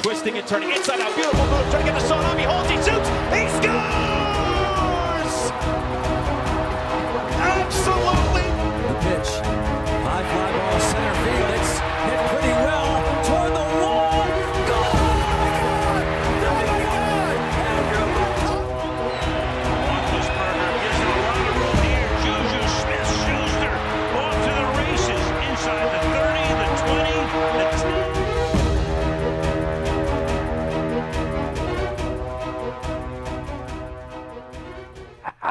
twisting and turning inside out. Beautiful move, trying to get the shot on. He holds, he shoots, he scores! Absolutely! The pitch, high fly ball, center field. It's hit pretty well toward the wall. Goal! Roethlisberger gives him a lot of room here. Juju Smith-Schuster off to the races inside the 30, the 20, the 10.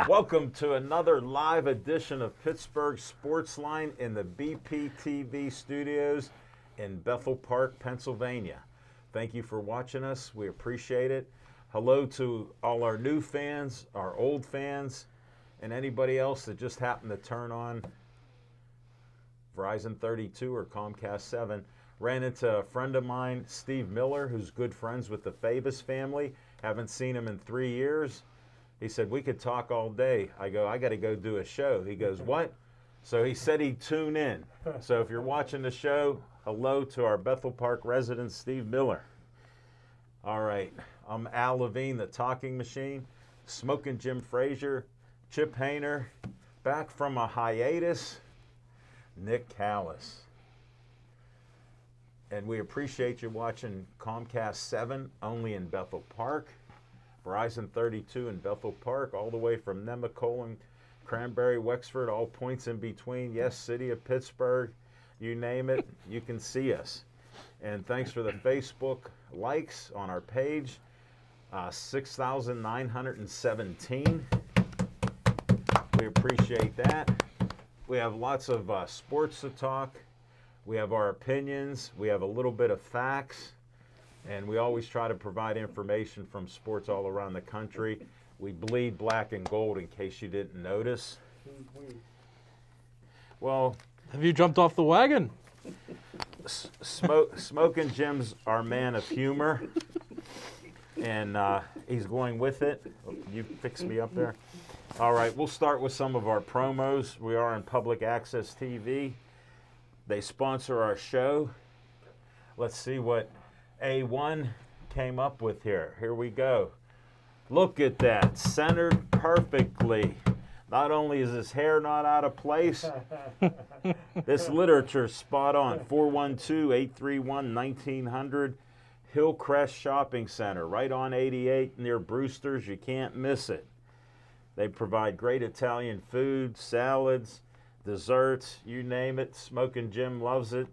Welcome to another live edition of Pittsburgh Sportsline in the BPTV studios in Bethel Park, Pennsylvania. Thank you for watching us. We appreciate it. Hello to all our new fans, our old fans, and anybody else that just happened to turn on Verizon 32 or Comcast 7. Ran into a friend of mine, Steve Miller, who's good friends with the Fabus family. Haven't seen him in 3 years. He said, we could talk all day. I go, I got to go do a show. He goes, what? So he said he'd tune in. So if you're watching the show, hello to our Bethel Park resident, Steve Miller. All right, I'm Al Levine, the talking machine, Smoking Jim Frazier, Chip Hayner, back from a hiatus, Nick Callis. And we appreciate you watching Comcast 7, only in Bethel Park. Verizon 32 in Bethel Park, all the way from Nemacolin, Cranberry, Wexford, all points in between. Yes, city of Pittsburgh, you name it, you can see us. And thanks for the Facebook likes on our page, 6,917. We appreciate that. We have lots of sports to talk. We have our opinions. We have a little bit of facts. And we always try to provide information from sports all around the country. We bleed black and gold in case you didn't notice. Well, have you jumped off the wagon? Smoking Jim's our man of humor, and he's going with it. You fix me up there. All right, we'll start with some of our promos. We are on Public Access TV. They sponsor our show. Let's see what A1 came up with here. Here we go. Look at that, centered perfectly. Not only is his hair not out of place, this literature's spot on. 412-831-1900, Hillcrest Shopping Center, right on 88 near Brewster's. You can't miss it. They provide great Italian food, salads, desserts, you name it. Smoking Jim loves it.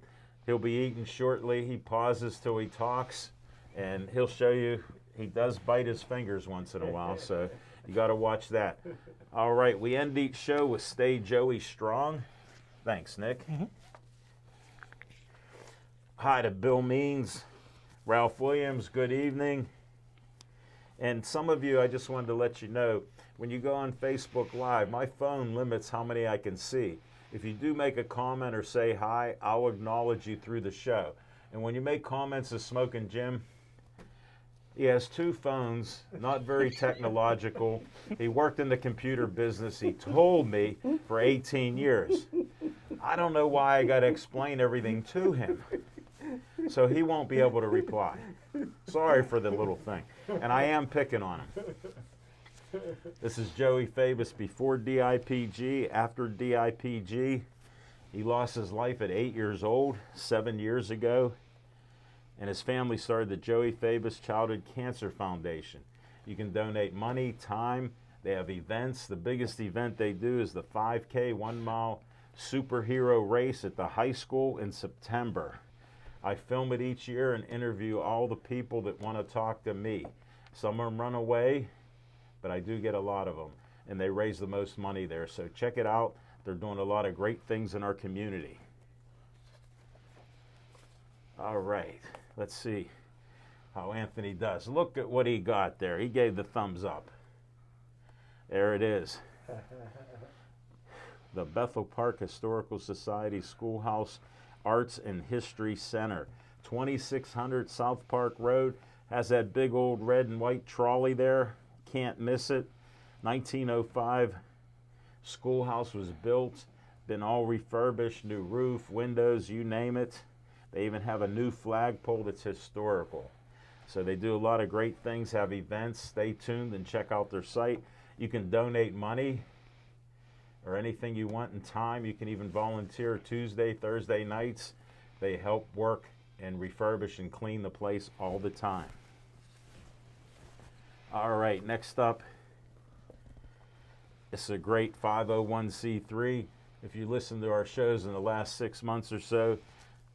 He'll be eating shortly. He pauses till he talks, and he'll show you he does bite his fingers once in a while, so you got to watch that. All right, we end each show with Stay Joey Strong. Thanks, Nick. Mm-hmm. Hi to Bill Means, Ralph Williams, good evening. And some of you, I just wanted to let you know, when you go on Facebook Live, my phone limits how many I can see. If you do make a comment or say hi, I'll acknowledge you through the show. And when you make comments to Smoking Jim, he has two phones, not very technological. He worked in the computer business, he told me, for 18 years. I don't know why I got to explain everything to him. So he won't be able to reply. Sorry for the little thing. And I am picking on him. This is Joey Fabus before DIPG, after DIPG. He lost his life at 8 years old, 7 years ago. And his family started the Joey Fabus Childhood Cancer Foundation. You can donate money, time. They have events. The biggest event they do is the 5K 1 mile superhero race at the high school in September. I film it each year and interview all the people that want to talk to me. Some of them run away, but I do get a lot of them, and they raise the most money there. So check it out. They're doing a lot of great things in our community. All right, let's see how Anthony does. Look at what he got there. He gave the thumbs up. There it is. The Bethel Park Historical Society Schoolhouse Arts and History Center. 2600 South Park Road. Has that big old red and white trolley there. Can't miss it. 1905 schoolhouse was built. Been all refurbished, new roof, windows, you name it. They even have a new flagpole that's historical. So they do a lot of great things, have events. Stay tuned and check out their site. You can donate money or anything you want in time. You can even volunteer Tuesday, Thursday nights. They help work and refurbish and clean the place all the time. All right, next up, it's a great 501c3. If you listen to our shows in the last 6 months or so,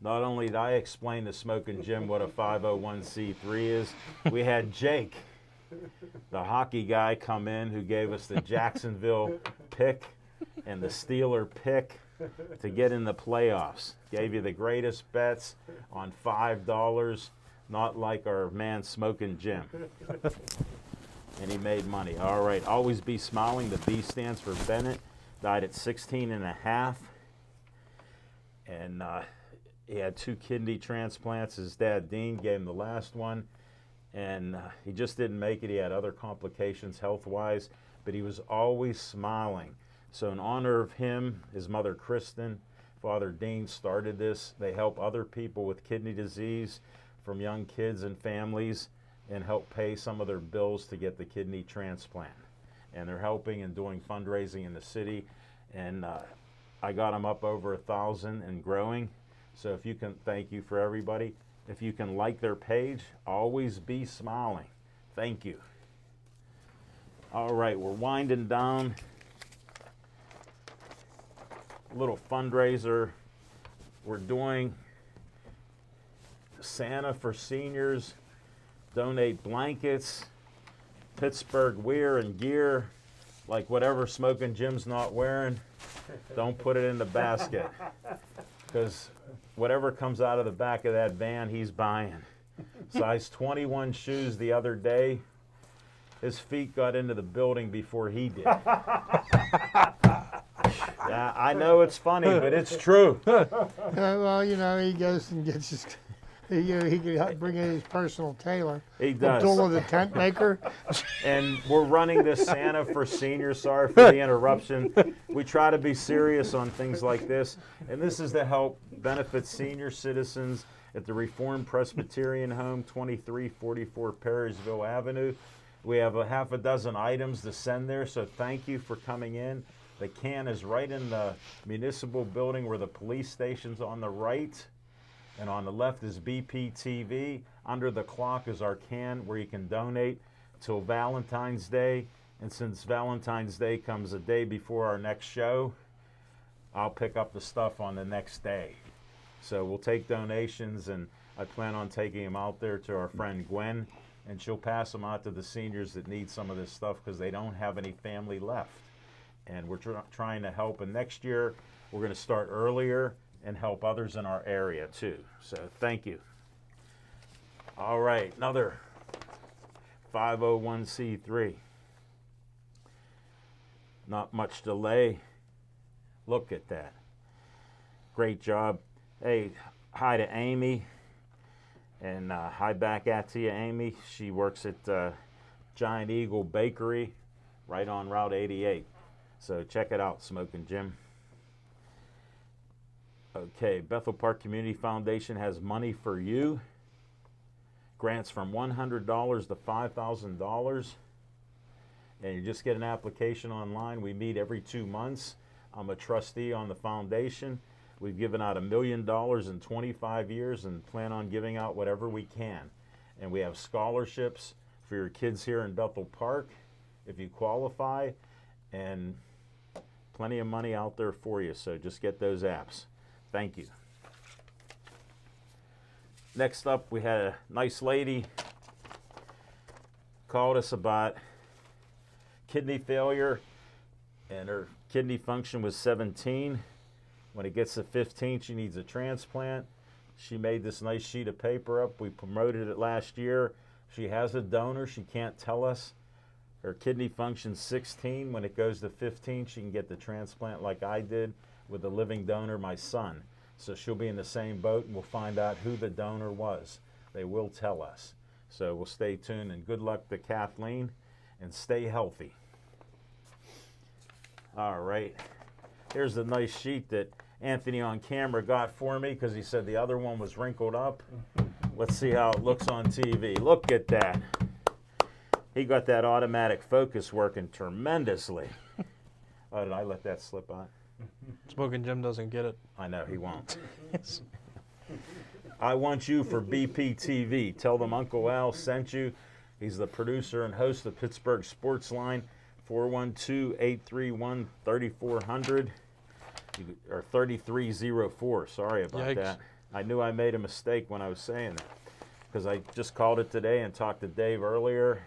not only did I explain to Smoking Jim what a 501c3 is, we had Jake, the hockey guy, come in who gave us the Jacksonville pick and the Steeler pick to get in the playoffs. Gave you the greatest bets on $5, not like our man Smoking Jim. And he made money. All right, always be smiling. The B stands for Bennett. Died at 16 and a half. And he had 2 kidney transplants. His dad, Dean, gave him the last one. And he just didn't make it. He had other complications health-wise. But he was always smiling. So in honor of him, his mother, Kristen, Father Dean started this. They help other people with kidney disease, from young kids and families, and help pay some of their bills to get the kidney transplant. And they're helping and doing fundraising in the city. And I got them up over 1,000 and growing. So if you can, thank you for everybody. If you can like their page, always be smiling. Thank you. All right, we're winding down. A little fundraiser. We're doing Santa for seniors. Donate blankets, Pittsburgh wear and gear, like whatever Smoking Jim's not wearing, don't put it in the basket. Because whatever comes out of the back of that van, he's buying. Size 21 shoes the other day. His feet got into the building before he did. Yeah, I know it's funny, but it's true. Well, you know, he goes and gets his. He could bring in his personal tailor. He does. Abdullah the tent maker. And we're running this Santa for seniors. Sorry for the interruption. We try to be serious on things like this. And this is to help benefit senior citizens at the Reformed Presbyterian Home, 2344 Perrysville Avenue. We have a half a dozen items to send there, so thank you for coming in. The can is right in the municipal building where the police station's on the right. And on the left is BPTV. Under the clock is our can where you can donate till Valentine's Day. And since Valentine's Day comes a day before our next show, I'll pick up the stuff on the next day. So we'll take donations, and I plan on taking them out there to our friend Gwen, and she'll pass them out to the seniors that need some of this stuff because they don't have any family left. And we're trying to help. And next year, we're going to start earlier and help others in our area too. So thank you. All right, another 501c3. Not much delay. Look at that. Great job. Hey, hi to Amy. And hi back at you, Amy. She works at Giant Eagle Bakery right on Route 88. So check it out, Smoking Jim. Okay, Bethel Park Community Foundation has money for you. Grants from $100 to $5,000. And you just get an application online. We meet every 2 months. I'm a trustee on the foundation. We've given out $1 million in 25 years and plan on giving out whatever we can. And we have scholarships for your kids here in Bethel Park if you qualify, and plenty of money out there for you. So just get those apps. Thank you. Next up, we had a nice lady called us about kidney failure, and her kidney function was 17. When it gets to 15, she needs a transplant. She made this nice sheet of paper up. We promoted it last year. She has a donor. She can't tell us. Her kidney function's 16. When it goes to 15, she can get the transplant like I did with a living donor, my son. So she'll be in the same boat, and we'll find out who the donor was. They will tell us. So we'll stay tuned, and good luck to Kathleen, and stay healthy. All right. Here's the nice sheet that Anthony on camera got for me because he said the other one was wrinkled up. Let's see how it looks on TV. Look at that. He got that automatic focus working tremendously. Oh, did I let that slip on? Smoking Jim doesn't get it. I know, he won't. I want you for BPTV. Tell them Uncle Al sent you. He's the producer and host of Pittsburgh Sportsline, 412-831-3400, or 3304. Sorry about Yikes. that. I knew I made a mistake when I was saying that because I just called it today and talked to Dave earlier,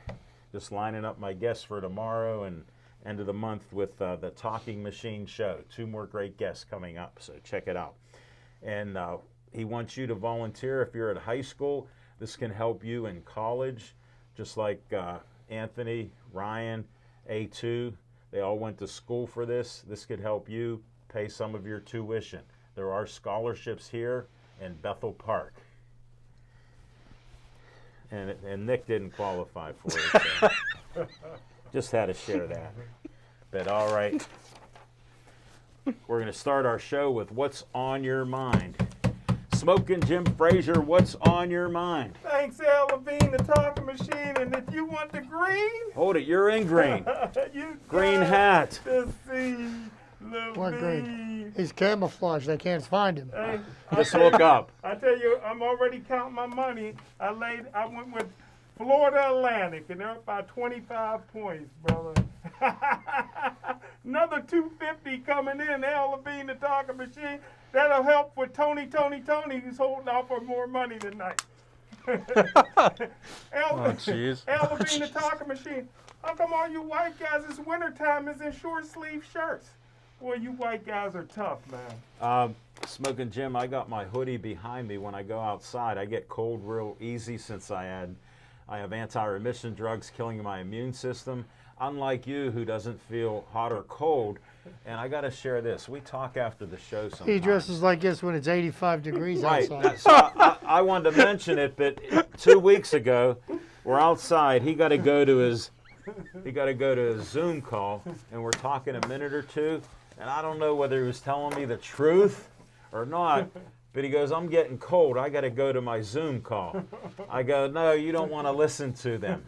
just lining up my guests for tomorrow and end of the month with the Talking Machine show. 2 more great guests coming up, so check it out. And he wants you to volunteer if you're at high school. This can help you in college, just like Anthony, Ryan, A2. They all went to school for this. This could help you pay some of your tuition. There are scholarships here in Bethel Park. And Nick didn't qualify for it, so just had to share that. But all right, we're going to start our show with What's on Your Mind. Smoking Jim Frazier, what's on your mind? Thanks, Al Levine, the talking machine. And if you want the green, Hold it, you're in green. you Green got hat. to see What green? Levine. He's camouflaged. They can't find him. Hey, Just look up. I tell you, I'm already counting my money. I went with Florida Atlantic, and they're up by 25 points, brother. Another 250 coming in. Al Levine, the talking machine. That'll help with Tony, who's holding out for more money tonight. Al jeez. Al Levine, the talking machine. How come all you white guys, it's wintertime, is in short sleeve shirts? Boy, you white guys are tough, man. Smoking Jim, I got my hoodie behind me when I go outside. I get cold real easy since I have anti-remission drugs killing my immune system. Unlike you, who doesn't feel hot or cold. And I got to share this. We talk after the show sometimes. He dresses like this when it's 85 degrees Right. outside. So I wanted to mention it, but 2 weeks ago, we're outside. He got to go to his Zoom call, and we're talking a minute or two. And I don't know whether he was telling me the truth or not. But he goes, I'm getting cold. I got to go to my Zoom call. I go, no, you don't want to listen to them.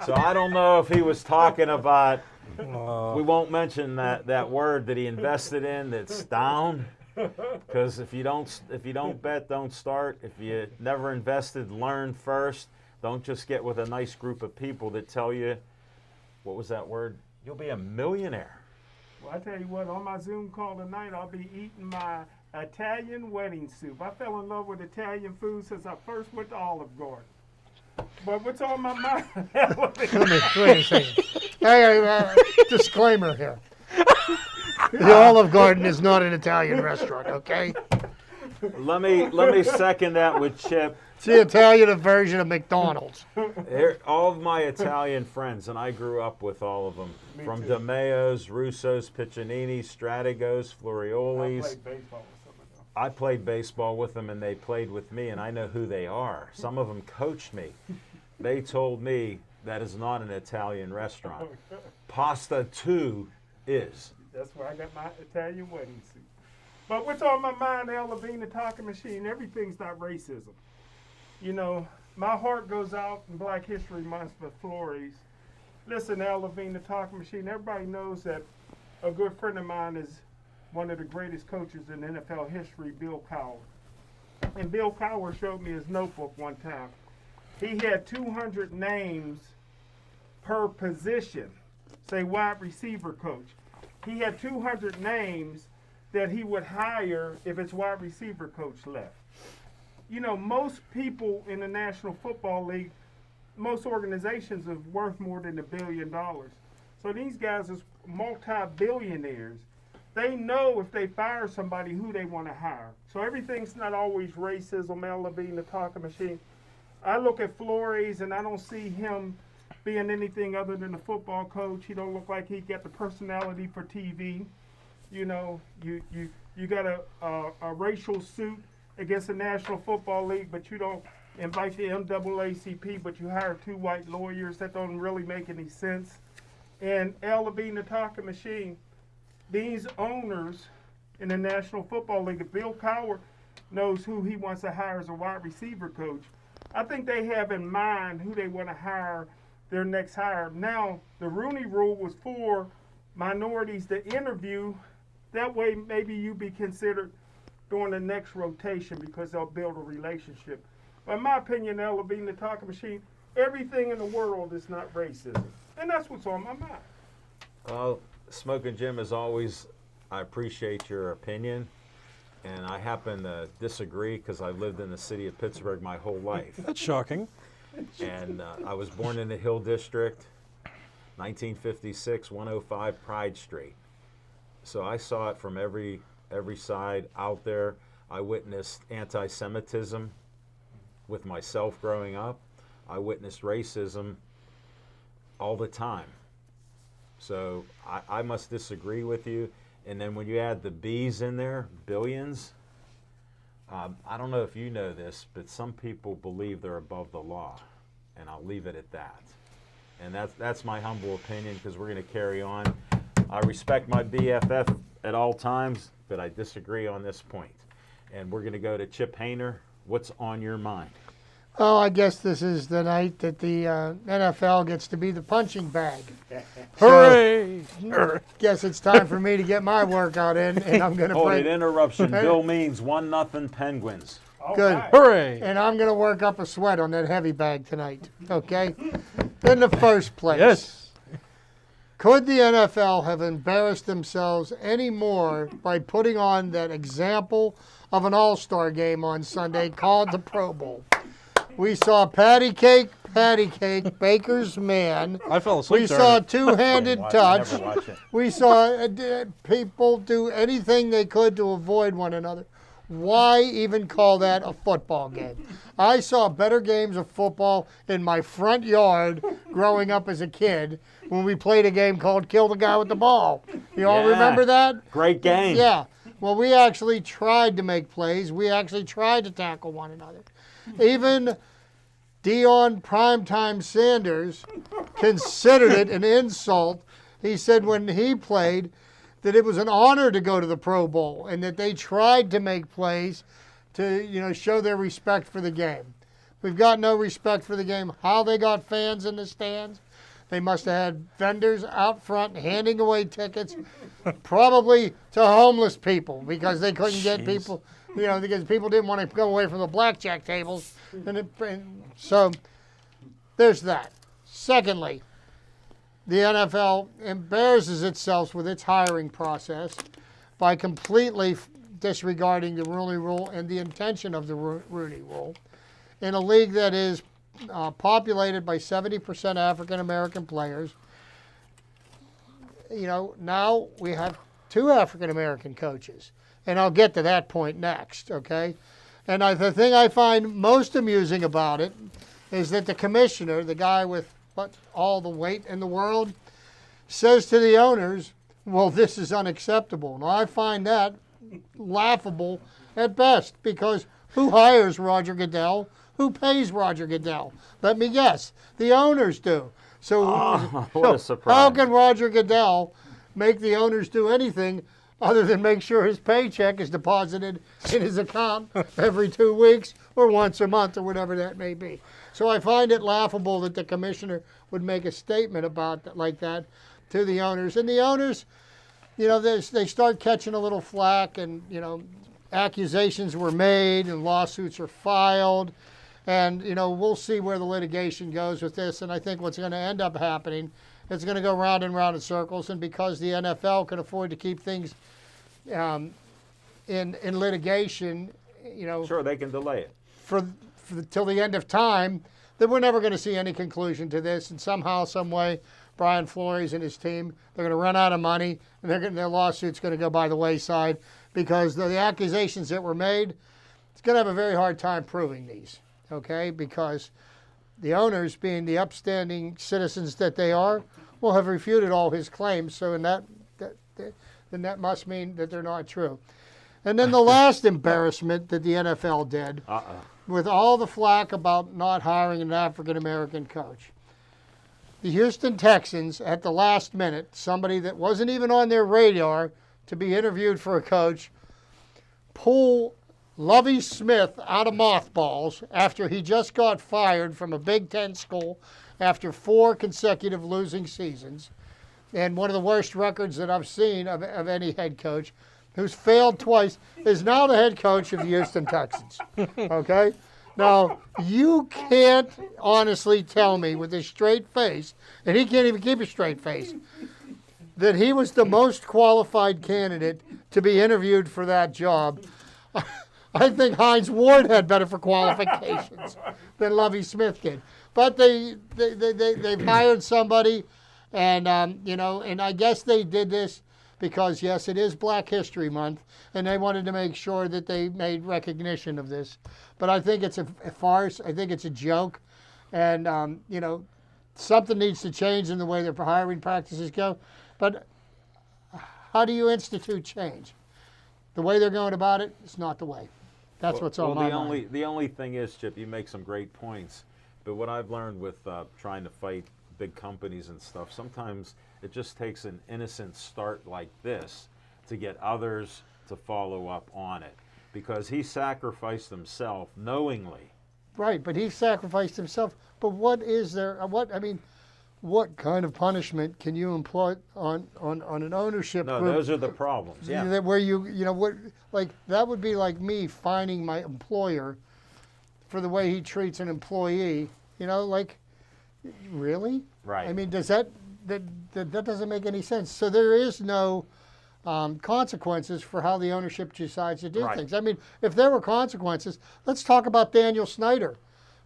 So I don't know if he was talking about, we won't mention that word that he invested in that's down. Because if you don't bet, don't start. If you never invested, learn first. Don't just get with a nice group of people that tell you, what was that word? You'll be a millionaire. Well, I tell you what, on my Zoom call tonight, I'll be eating my Italian wedding soup. I fell in love with Italian food since I first went to Olive Garden. But what's on my mind? Wait a second. Hey, disclaimer here. The Olive Garden is not an Italian restaurant, okay? Let me second that with Chip. It's the Italian version of McDonald's. Here, all of my Italian friends, and I grew up with all of them, from too. DeMeo's, Russo's, Piccinini's, Strategos, I Florioli's. played baseball with some of them. I played baseball with them, and they played with me, and I know who they are. Some of them coached me. They told me that is not an Italian restaurant. Pasta 2 is. That's where I got my Italian wedding suit. But what's on my mind, Al Levine, the talking machine, everything's not racism. You know, my heart goes out in Black History Month for Flores. Listen, Al Levine, the talking machine, everybody knows that a good friend of mine is one of the greatest coaches in NFL history, Bill Cowher. And Bill Cowher showed me his notebook one time. He had 200 names per position, say wide receiver coach. He had 200 names that he would hire if his wide receiver coach left. You know, most people in the National Football League, most organizations are worth more than $1 billion. So these guys are multi-billionaires. They know if they fire somebody who they want to hire. So everything's not always racism, Al Levine, the talking machine. I look at Flores and I don't see him being anything other than a football coach. He don't look like he got the personality for TV. You know, you got a racial suit against the National Football League, but you don't invite the NAACP, but you hire 2 white lawyers. That don't really make any sense. And Al Levine, the talking machine, these owners in the National Football League, Bill Cowher, knows who he wants to hire as a wide receiver coach. I think they have in mind who they want to hire their next hire. Now, the Rooney Rule was for minorities to interview. That way, maybe you be considered during the next rotation because they'll build a relationship. But in my opinion, Al Levine, the talking machine, everything in the world is not racism. And that's what's on my mind. Well, Smoking Jim, as always, I appreciate your opinion. And I happen to disagree because I've lived in the city of Pittsburgh my whole life. That's shocking. And I was born in the Hill District, 1956, 105 Pride Street. So I saw it from every side out there. I witnessed anti-Semitism with myself growing up. I witnessed racism all the time. So I must disagree with you. And then when you add the B's in there, billions, I don't know if you know this, but some people believe they're above the law. And I'll leave it at that. And that's my humble opinion because we're going to carry on. I respect my BFF at all times, but I disagree on this point. And we're going to go to Chip Hayner. What's on your mind? Oh, I guess this is the night that the NFL gets to be the punching bag. Hooray! Guess it's time for me to get my workout in, and I'm going to Hold break. it, interruption. Bill Means 1-0 Penguins. Good. Right. Hooray! And I'm going to work up a sweat on that heavy bag tonight, okay? In the first place, Yes. could the NFL have embarrassed themselves any more by putting on that example of an all-star game on Sunday called the Pro Bowl? We saw patty cake, Baker's man. I fell asleep We during saw it. two-handed Watch- touch. never watch it. We saw people do anything they could to avoid one another. Why even call that a football game? I saw better games of football in my front yard growing up as a kid when we played a game called Kill the Guy with the Ball. You all Yeah. remember that? Great game. Yeah. Well, we actually tried to make plays. We actually tried to tackle one another. Even Deion Primetime Sanders considered it an insult. He said when he played that it was an honor to go to the Pro Bowl and that they tried to make plays to, show their respect for the game. We've got no respect for the game. How they got fans in the stands? They must have had vendors out front handing away tickets, probably to homeless people because they couldn't get people, because people didn't want to go away from the blackjack tables. And so there's that. Secondly, the NFL embarrasses itself with its hiring process by completely disregarding the Rooney Rule and the intention of the Rooney Rule in a league that is populated by 70% African American players. Now we have 2 African American coaches, and I'll get to that point next, okay? And the thing I find most amusing about it is that the commissioner, the guy with all the weight in the world, says to the owners, well, this is unacceptable. Now, I find that laughable at best because who hires Roger Goodell? Who pays Roger Goodell? Let me guess. The owners do. So, What a surprise. how can Roger Goodell make the owners do anything other than make sure his paycheck is deposited in his account every 2 weeks or once a month or whatever that may be? So I find it laughable that the commissioner would make a statement about that, like that to the owners. And the owners, they start catching a little flack and, accusations were made and lawsuits are filed. And, we'll see where the litigation goes with this. And I think what's going to end up happening, it's going to go round and round in circles. And because the NFL can afford to keep things in litigation, Sure, they can delay it. till the end of time, then we're never going to see any conclusion to this. And somehow, some way, Brian Flores and his team, they're going to run out of money, and their lawsuit's going to go by the wayside because the accusations that were made, it's going to have a very hard time proving these, okay? Because the owners, being the upstanding citizens that they are, will have refuted all his claims. So then that must mean that they're not true. And then the last embarrassment that the NFL did, with all the flack about not hiring an African-American coach, the Houston Texans, at the last minute, somebody that wasn't even on their radar to be interviewed for a coach, pull Lovie Smith out of mothballs after he just got fired from a Big Ten school after 4 consecutive losing seasons, and one of the worst records that I've seen of any head coach, who's failed twice, is now the head coach of the Houston Texans. Okay? Now, you can't honestly tell me with a straight face, and he can't even keep a straight face, that he was the most qualified candidate to be interviewed for that job. I think Hines Ward had better for qualifications than Lovie Smith did. But they've hired somebody, and and I guess they did this because, yes, it is Black History Month, and they wanted to make sure that they made recognition of this. But I think it's a farce. I think it's a joke, and something needs to change in the way their hiring practices go. But how do you institute change? The way they're going about it, it's not the way. That's what's on my mind. The only thing is, Chip, you make some great points. But what I've learned with trying to fight big companies and stuff, sometimes it just takes an innocent start like this to get others to follow up on it. Because he sacrificed himself knowingly. Right, but he sacrificed himself. But what is there? What kind of punishment can you employ on an ownership No, group? those are the problems. Yeah. Where that would be like me fining my employer for the way he treats an employee. Really? Right. I mean, does that doesn't make any sense? So there is no consequences for how the ownership decides to do things. I mean, if there were consequences, let's talk about Daniel Snyder.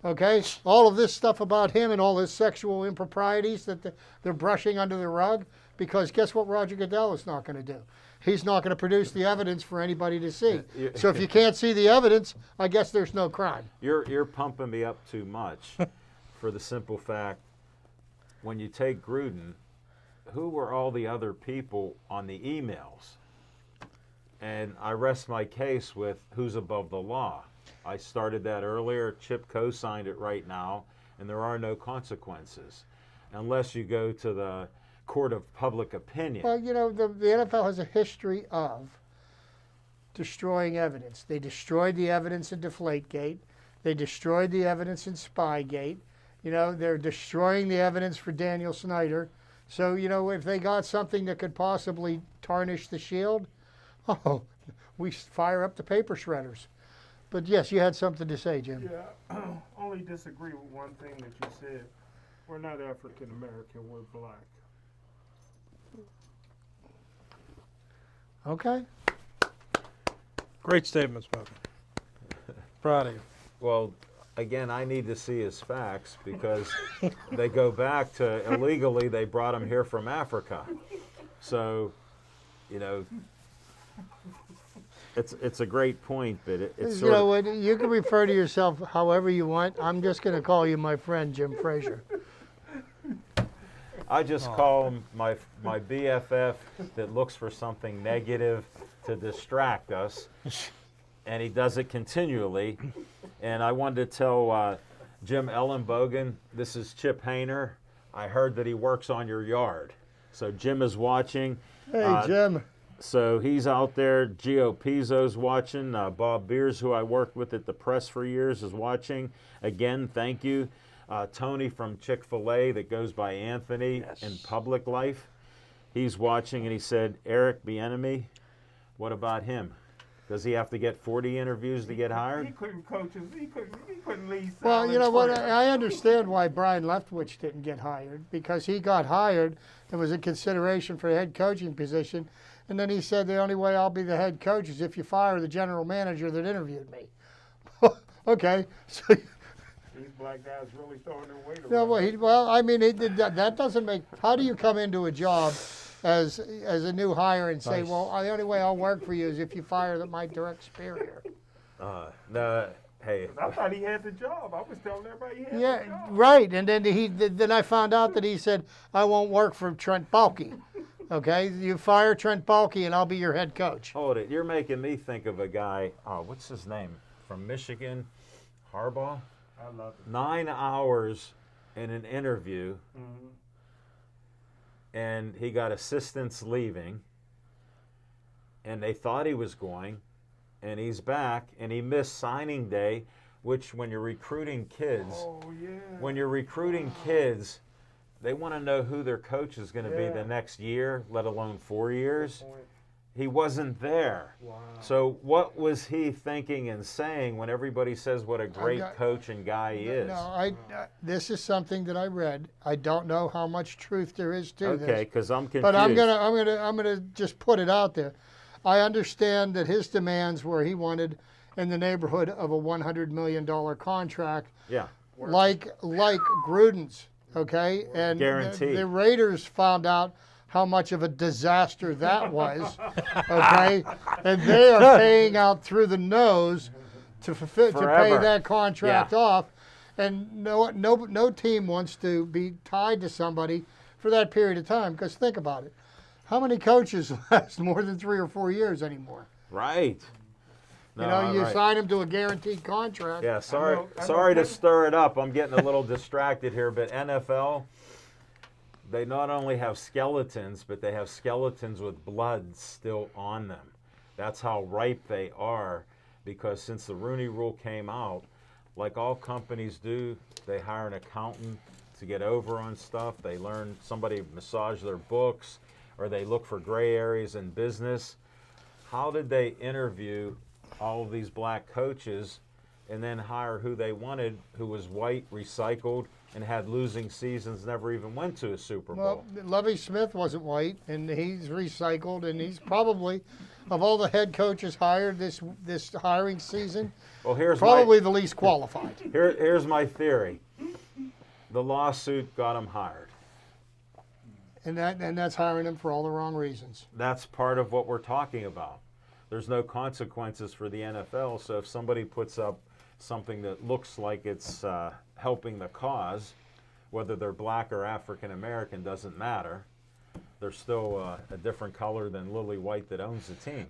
Okay, all of this stuff about him and all his sexual improprieties that they're brushing under the rug, because guess what Roger Goodell is not going to do? He's not going to produce the evidence for anybody to see. So if you can't see the evidence, I guess there's no crime. You're pumping me up too much for the simple fact, when you take Gruden, who were all the other people on the emails? And I rest my case with who's above the law. I started that earlier. Chip co-signed it right now, and there are no consequences unless you go to the court of public opinion. Well, the NFL has a history of destroying evidence. They destroyed the evidence in Deflategate. They destroyed the evidence in Spygate. They're destroying the evidence for Daniel Snyder. So, if they got something that could possibly tarnish the shield, we fire up the paper shredders. But yes, you had something to say, Jim. Yeah, only disagree with one thing that you said. We're not African American, we're black. Okay. Great statement spoken. Proud of you. Well, again, I need to see his facts because they go back to illegally, they brought him here from Africa. So, it's a great point, but it's sort of... You can refer to yourself however you want. I'm just going to call you my friend, Jim Frazier. I just call him my BFF that looks for something negative to distract us, and he does it continually. And I wanted to tell Jim Ellenbogen, this is Chip Hayner. I heard that he works on your yard. So Jim is watching. Hey, Jim. So he's out there. Gio Pizzo's watching. Bob Beers, who I worked with at the press for years, is watching. Again, thank you. Tony from Chick-fil-A that goes by Anthony in public life. He's watching, and he said, Eric Bieniemy, what about him? Does he have to get 40 interviews to get hired? He couldn't coach us. He couldn't lead. Well, you know what? I understand why Brian Leftwich didn't get hired, because he got hired and was in consideration for a head coaching position. And then he said, the only way I'll be the head coach is if you fire the general manager that interviewed me. Okay. So, these black guys really throwing their weight around. No, that doesn't make. How do you come into a job as a new hire and say, well, the only way I'll work for you is if you fire my direct superior? No, hey. I thought he had the job. I was telling everybody he had the job. Right. And then I found out that he said, I won't work for Trent Baalke. Okay, you fire Trent Baalke and I'll be your head coach. Hold it. You're making me think of a guy, what's his name? From Michigan, Harbaugh? I love it. 9 hours in an interview, and he got assistants leaving, and they thought he was going, and he's back, and he missed signing day, which when you're recruiting kids, when you're recruiting kids, they want to know who their coach is going to be the next year, let alone 4 years. He wasn't there. Wow. So what was he thinking and saying when everybody says what a great coach and guy he is? No, this is something that I read. I don't know how much truth there is to this. Okay, because I'm confused. But I'm gonna just put it out there. I understand that his demands were he wanted in the neighborhood of a $100 million contract. Yeah. Like Gruden's, okay? And Guaranteed. the Raiders found out how much of a disaster that was, okay? And they are paying out through the nose to pay that contract off. And no team wants to be tied to somebody for that period of time. Because think about it. How many coaches last more than 3 or 4 years anymore? Right. No, you sign them to a guaranteed contract. Yeah, sorry to stir it up. I'm getting a little distracted here, but NFL, they not only have skeletons, but they have skeletons with blood still on them. That's how ripe they are, because since the Rooney Rule came out, like all companies do, they hire an accountant to get over on stuff. They learn somebody massage their books, or they look for gray areas in business. How did they interview all of these black coaches and then hire who they wanted, who was white, recycled, and had losing seasons, never even went to a Super Bowl? Well, Lovie Smith wasn't white, and he's recycled, and he's probably, of all the head coaches hired this hiring season, Well, here's probably the least qualified. Here's my theory. The lawsuit got him hired. And that's hiring him for all the wrong reasons. That's part of what we're talking about. There's no consequences for the NFL, so if somebody puts up something that looks like it's helping the cause, whether they're black or African American, doesn't matter. They're still a different color than Lily White that owns the team.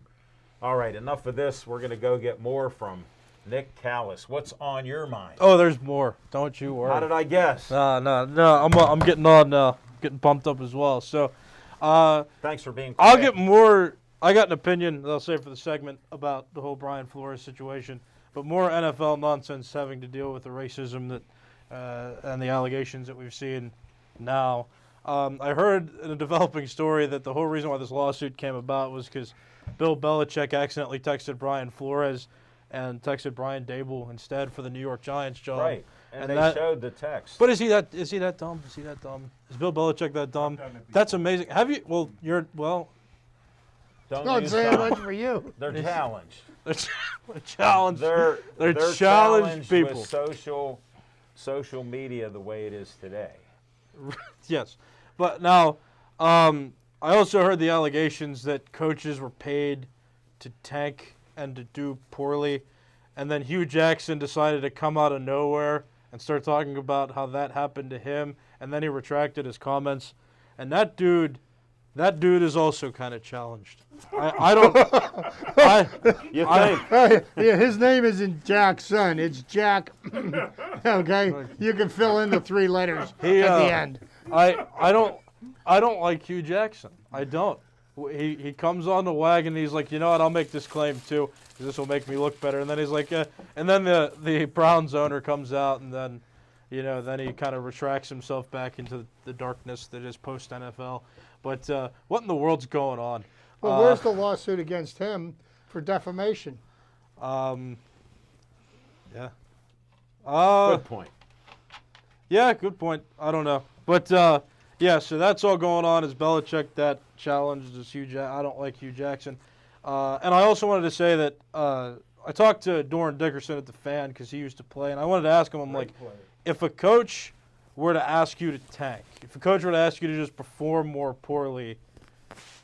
All right, enough of this. We're going to go get more from Nick Callis. What's on your mind? Oh, there's more. Don't you worry. How did I guess? No. I'm getting on now. Getting pumped up as well. So, Thanks for being quiet. I'll get more. I got an opinion that I'll say for the segment about the whole Brian Flores situation, but more NFL nonsense having to deal with the racism that and the allegations that we've seen now. I heard in a developing story that the whole reason why this lawsuit came about was because Bill Belichick accidentally texted Brian Flores and texted Brian Dable instead for the New York Giants job. Right, and they showed the text. But is he that dumb? Is he that dumb? Is Bill Belichick that dumb? That's amazing. Have you? Well, Don't say much for you. They're challenged. They're challenged. They're challenged challenged people. with social media the way it is today. Yes, but now I also heard the allegations that coaches were paid to tank and to do poorly, and then Hugh Jackson decided to come out of nowhere and start talking about how that happened to him, and then he retracted his comments, and that dude is also kind of challenged. I don't. You think? Yeah, his name isn't Jackson. It's Jack. Okay, you can fill in the 3 letters at the end. I don't like Hugh Jackson. I don't. He comes on the wagon and he's like, you know what, I'll make this claim too, because this will make me look better. And then he's like, and then the Browns owner comes out, and then, then he kind of retracts himself back into the darkness that is post NFL. But what in the world's going on? Well, where's the lawsuit against him for defamation? Yeah. Good point. Yeah, good point. I don't know. But, yeah, so that's all going on. Is Belichick that challenged as Hugh Jackson? I don't like Hugh Jackson. And I also wanted to say that I talked to Doran Dickerson at the Fan because he used to play, and I wanted to ask him, I'm like, if a coach were to ask you to tank, if a coach were to ask you to just perform more poorly,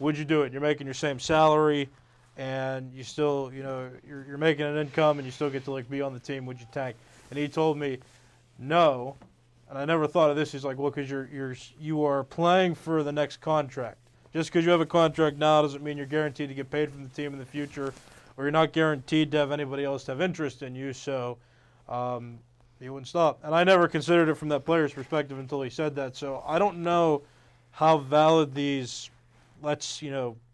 would you do it? You're making your same salary, and you still, you're making an income, and you still get to be on the team. Would you tank? And he told me, no. And I never thought of this. He's like, well, because you are playing for the next contract. Just because you have a contract now doesn't mean you're guaranteed to get paid from the team in the future, or you're not guaranteed to have anybody else have interest in you. So he wouldn't stop. And I never considered it from that player's perspective until he said that. So I don't know how valid these let's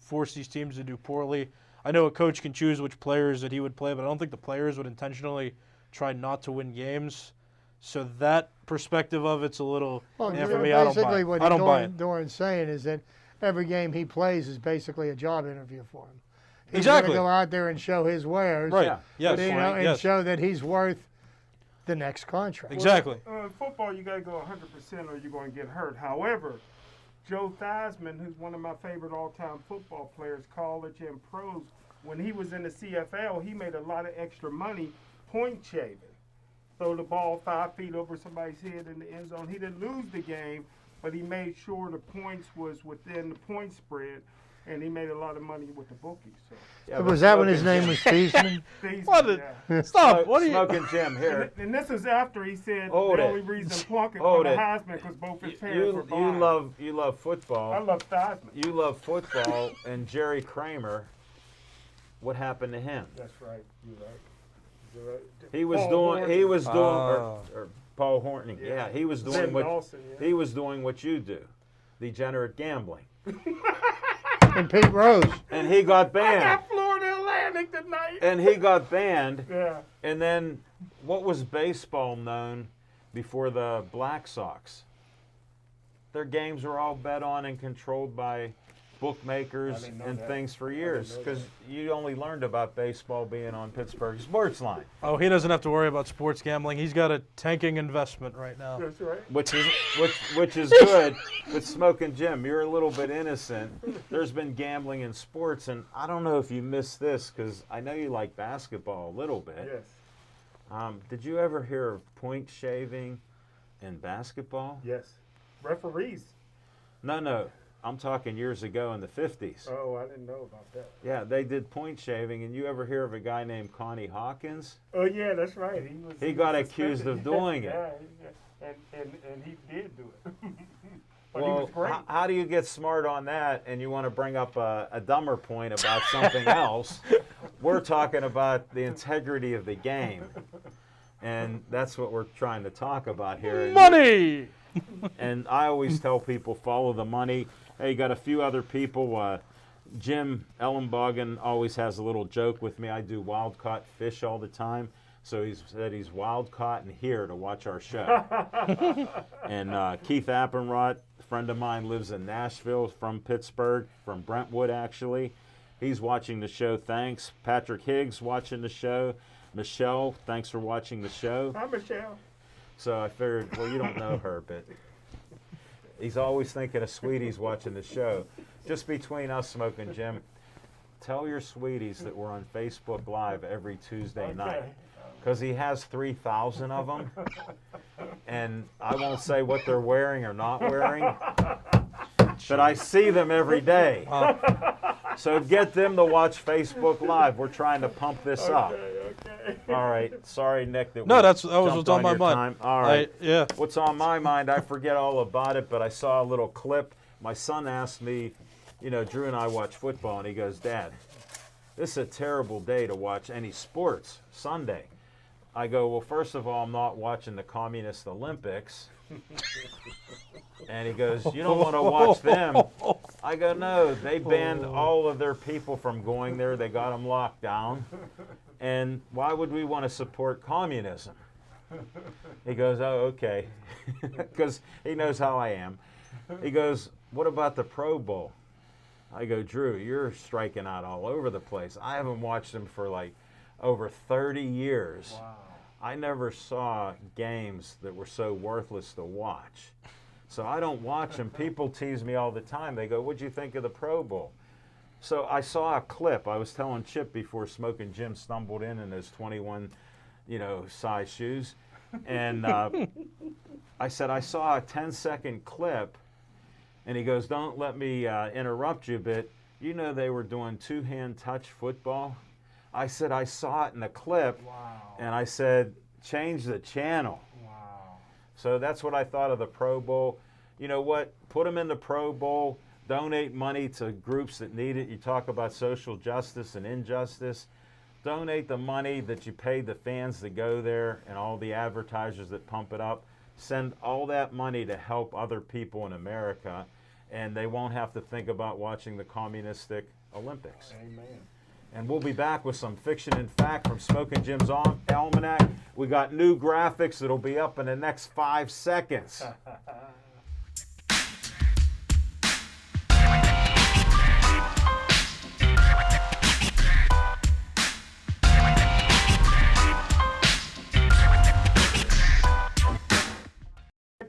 force these teams to do poorly. I know a coach can choose which players that he would play, but I don't think the players would intentionally try not to win games. So that perspective of it's a little, Well, for me, I don't buy basically it. what I don't buy it. Doran's saying is that every game he plays is basically a job interview for him. He's Exactly. going to go out there and show his wares. Right. Yeah. Yes. And Yes. show that he's worth the next contract. Exactly. Football, you got to go 100% or you're going to get hurt. However, Joe Theismann, who's one of my favorite all-time football players, college and pros, when he was in the CFL, he made a lot of extra money point shaving. Throw the ball 5 feet over somebody's head in the end zone. He didn't lose the game, but he made sure the points was within the point spread, and he made a lot of money with the bookies. So. Yeah, Was but that when his Smoking name was Thiesman? What? Yeah. Stop. What are you? Smoking Jim here. And this is after he said Hold the it. only reason Plunkett Hold won the it. Heisman because both his parents were You blind. love football. I love Theismann. You love football, and Jerry Kramer. What happened to him? That's right. You're right. You're right. He was Paul doing. He Hornung. was doing. Or Paul Horning. Yeah, he was doing Ben what Dawson, yeah. he was doing. What you do, degenerate gambling, And Pete Rose. and he got I banned. got Florida Atlantic tonight. And he got banned. Yeah. And then, what was baseball known before the Black Sox? Their games were all bet on and controlled by bookmakers didn't know and that. things for years, know because you only learned about baseball being on Pittsburgh Sportsline, Oh, he doesn't have to worry about sports gambling. He's got a tanking investment right now. That's right. which is good. But Smoking Jim, you're a little bit innocent. There's been gambling in sports, and I don't know if you missed this, because I know you like basketball a little bit. Yes. Did you ever hear of point shaving in basketball? Yes. Referees. No. I'm talking years ago in the 50s. Oh, I didn't know about that. Yeah, they did point shaving, and you ever hear of a guy named Connie Hawkins? Oh, yeah, that's right. He got was accused suspended. of doing it. Yeah, and he did do it. But he Well, was great. how do you get smart on that and you want to bring up a dumber point about something else? We're talking about the integrity of the game, and that's what we're trying to talk about here. Money. And I always tell people, follow the money. Hey, you got a few other people. Jim Ellenbogen always has a little joke with me. I do wild caught fish all the time. So he said he's wild caught and here to watch our show. And Keith Appenrott, a friend of mine, lives in Nashville, from Pittsburgh, from Brentwood actually. He's watching the show. Thanks. Patrick Higgs watching the show. Michelle, thanks for watching the show. Hi, Michelle. So I figured, well, you don't know her, but he's always thinking of sweeties watching the show. Just between us, Smoking Jim, tell your sweeties that we're on Facebook Live every Tuesday night. Because he has 3,000 of them. And I won't say what they're wearing or not wearing. But I see them every day. So get them to watch Facebook Live. We're trying to pump this up. Okay. All right. Sorry, Nick. That No, we that was jumped what's on my your mind. time. All right. Yeah. What's on my mind, I forget all about it, but I saw a little clip. My son asked me, Drew and I watch football, and he goes, Dad, this is a terrible day to watch any sports, Sunday. I go, well, first of all, I'm not watching the Communist Olympics. And he goes, you don't want to watch them. I go, no, they banned all of their people from going there. They got them locked down. And why would we want to support communism? He goes, oh, okay. Because he knows how I am. He goes, what about the Pro Bowl? I go, Drew, you're striking out all over the place. I haven't watched them for like over 30 years. Wow. I never saw games that were so worthless to watch. So I don't watch them. People tease me all the time. They go, what'd you think of the Pro Bowl? So I saw a clip. I was telling Chip before Smoking Jim stumbled in those 21, size shoes. And I said, I saw a 10-second clip. And he goes, don't let me interrupt you, but they were doing two-hand touch football. I said, I saw it in the clip. Wow. And I said, change the channel. Wow. So that's what I thought of the Pro Bowl. You know what? Put them in the Pro Bowl. Donate money to groups that need it. You talk about social justice and injustice. Donate the money that you paid the fans to go there and all the advertisers that pump it up. Send all that money to help other people in America. and they won't have to think about watching the communistic Olympics. Amen. And we'll be back with some fiction and fact from Smoking Jim's Almanac. We got new graphics that'll be up in the next 5 seconds.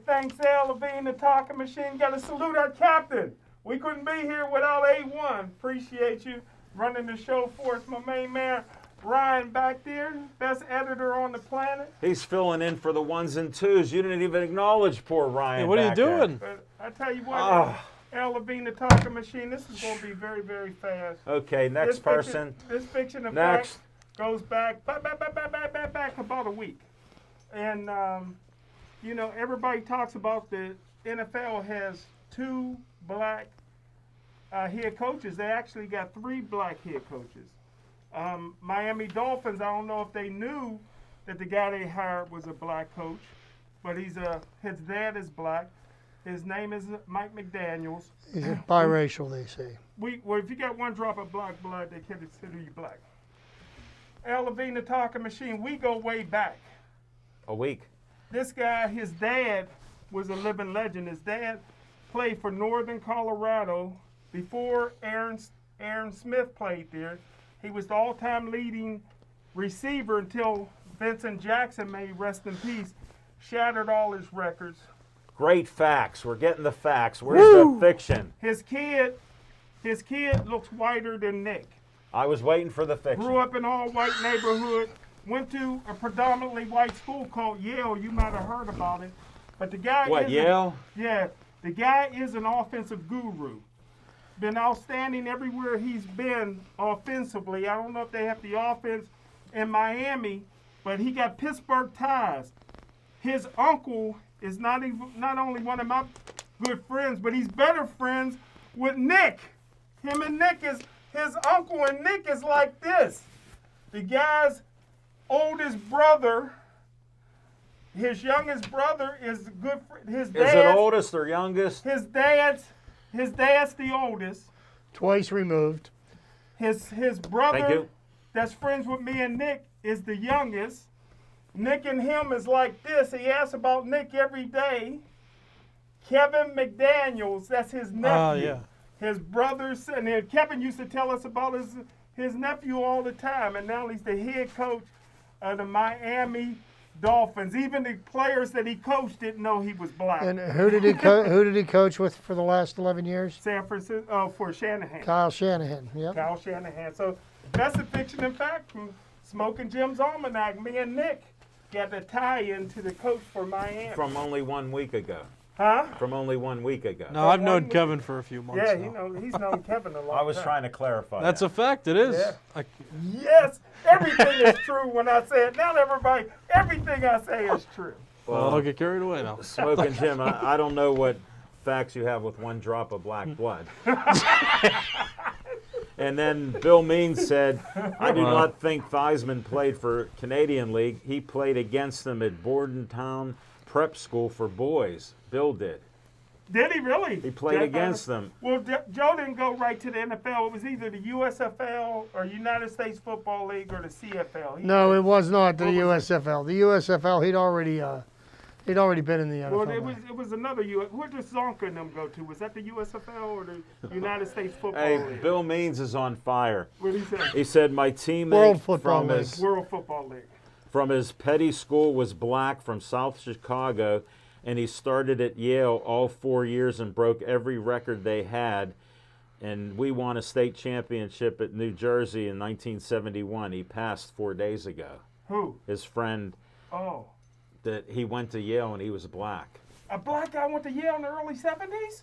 Thanks, Al Levine, the talking machine. Got to salute our captain. We couldn't be here without A1. Appreciate you running the show for us, my main man. Ryan back there, best editor on the planet. He's filling in for the ones and twos. You didn't even acknowledge poor Ryan. Hey, what are you back there. doing? But I tell you what, Al Levine, the talking machine, this is going to be very, very fast. Okay, next person. This fiction and Next. fact goes back about a week. And, you know, everybody talks about the NFL has 2 black head coaches. They actually got 3 black head coaches. Miami Dolphins, I don't know if they knew that the guy they hired was a black coach, but his dad is black. His name is Mike McDaniels. He's biracial, they say. Well, if you got 1 drop of black blood, they can consider you black. Al Levine, the talking machine, we go way back. A week. This guy, his dad was a living legend. His dad played for Northern Colorado before Aaron Smith played there. He was the all-time leading receiver until Vincent Jackson, may he rest in peace, shattered all his records. Great facts. We're getting the facts. Where's the fiction? His kid looks whiter than Nick. I was waiting for the fiction. Grew up in an all-white neighborhood. Went to a predominantly white school called Yale. You might have heard about it. But the guy What, Yale? Yeah. The guy is an offensive guru. Been outstanding everywhere he's been offensively. I don't know if they have the offense in Miami, but he got Pittsburgh ties. His uncle is not only one of my good friends, but he's better friends with Nick. Him and Nick is, his uncle and Nick is like this. The guy's oldest brother, his youngest brother is good. His dad. Is it oldest or youngest? His dad's the oldest. Twice removed. His Thank brother you. that's friends with me and Nick is the youngest. Nick and him is like this. He asks about Nick every day. Kevin McDaniels, that's his nephew. Yeah. His brothers, and then Kevin used to tell us about his nephew all the time, and now he's the head coach of the Miami Dolphins. Even the players that he coached didn't know he was black. And who did he coach with for the last 11 years? San Francisco, for Shanahan. Kyle Shanahan. Yep. Kyle Shanahan. So that's a fiction and fact from Smoking Jim's Almanac. Me and Nick got the tie-in to the coach for Miami. From only 1 week ago. Huh? From only 1 week ago. No, I've known Kevin for a few months Yeah, now. he's known Kevin a lot. I was trying to clarify That's that. a fact. It is. Yeah. Yes, everything is true when I say it. Now everybody, everything I say is true. Well, don't get carried away now. Smoking Jim, I don't know what facts you have with 1 drop of black blood. And then Bill Means said, I do not think Theismann played for Canadian League. He played against them at Bordentown Prep School for boys. Bill did. Did he really? He played against them. Well, Joe didn't go right to the NFL. It was either the USFL or United States Football League or the CFL. No, it was not the USFL. The USFL, he'd already been in the NFL. Well, it was another Where did Zonka and them go to? Was that the USFL or the United States Football Hey, League? Bill Means is on fire. What did he say? He said my teammate World Football from League. his World Football League. from his petty school was black from South Chicago, and he started at Yale all 4 years and broke every record they had. And we won a state championship at New Jersey in 1971. He passed 4 days ago. Who? His friend Oh. that he went to Yale and he was black. A black guy went to Yale in the early 70s?